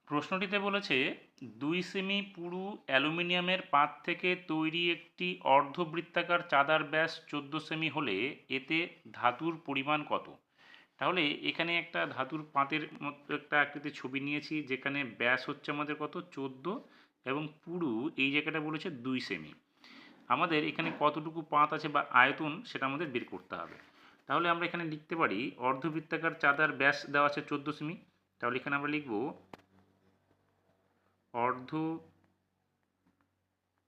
প্রশ্নটিতে বলেছে 2 সেমি পুরু অ্যালুমিনিয়ামের পাত থেকে তৈরি একটি অর্ধবৃত্তাকার চাঁদার ব্যাস 14 সেমি হলে এতে ধাতুর পরিমাণ কত। তাহলে এখানে একটা ধাতুর পাতের মতো একটা আকৃতির ছবি নিয়েছি, যেখানে ব্যাস হচ্ছে আমাদের কত 14 এবং পুরু এই জায়গাটা বলেছে 2 সেমি। আমাদের এখানে কতটুকু পাত আছে বা আয়তন সেটা আমাদের বের করতে হবে। তাহলে আমরা এখানে লিখতে পারি অর্ধবৃত্তাকার চাঁদার ব্যাস দেওয়া আছে 14 সেমি। তাহলে এখানে আমরা লিখব অর্ধ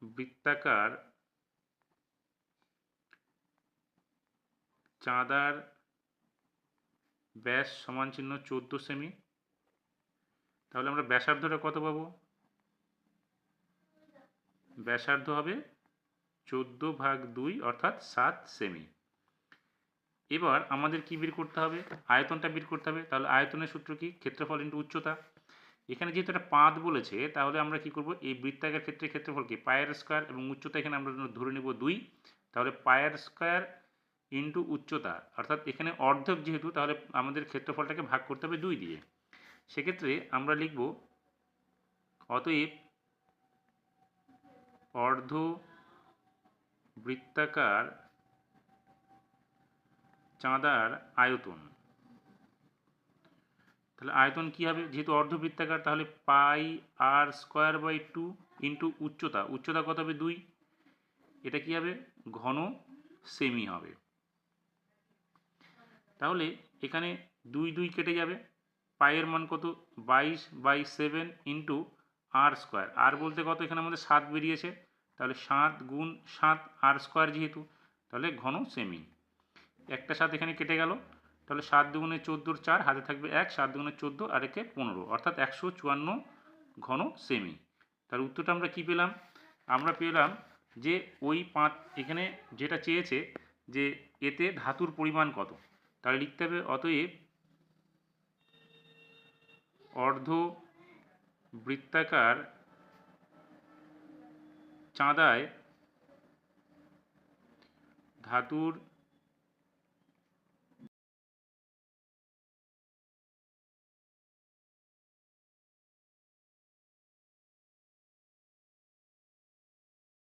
বৃত্তাকার চাঁদার ব্যাস সমান চিহ্ন 14 সেমি। তাহলে আমরা ব্যাসার্ধটা কত পাবো? ব্যাসার্ধ হবে 14/2 অর্থাৎ 7 সেমি। এবার আমাদের কি বের করতে হবে? আয়তনটা বের করতে হবে। তাহলে আয়তনের সূত্র কি? ক্ষেত্রফল ইন্টু উচ্চতা। এখানে যেহেতু একটা পাত বলেছে, তাহলে আমরা কি করব, এই বৃত্তাকার ক্ষেত্রে ক্ষেত্রফল কি পায়ের স্কয়ার এবং উচ্চতা এখানে আমরা ধরে নেব 2। তাহলে পায়ের স্কয়ার ইন্টু উচ্চতা, অর্থাৎ এখানে অর্ধেক যেহেতু, তাহলে আমাদের ক্ষেত্রফলটাকে ভাগ করতে হবে 2 দিয়ে। সেক্ষেত্রে আমরা লিখব অতএব অর্ধ বৃত্তাকার চাঁদার আয়তন। তাহলে আয়তন কি হবে? যেহেতু অর্ধবৃত্তাকার, তাহলে পাই আর স্কয়ার বাই 2 ইন্টু উচ্চতা। উচ্চতা কত হবে? 2। এটা কি হবে? ঘন সেমি হবে। তাহলে এখানে 2 2 কেটে যাবে। পাইয়ের মান কত? 22/7 ইন্টু আর স্কয়ার। আর বলতে কত? এখানে আমাদের 7 বেরিয়েছে। তাহলে 7 গুণ 7 আর স্কয়ার যেহেতু, তাহলে ঘন সেমি। একটা 7 এখানে কেটে গেল। তাহলে 7 দুগুণে 14 4, হাতে থাকবে 1, 7 দুগুণে 14 আর একে 15, অর্থাৎ 154 ঘন সেমি। তার উত্তরটা আমরা কি পেলাম? আমরা পেলাম যে ওই এখানে যেটা চেয়েছে যে এতে ধাতুর পরিমাণ কত। তাহলে লিখতে হবে অতএব অর্ধ বৃত্তাকার চাঁদায় ধাতুর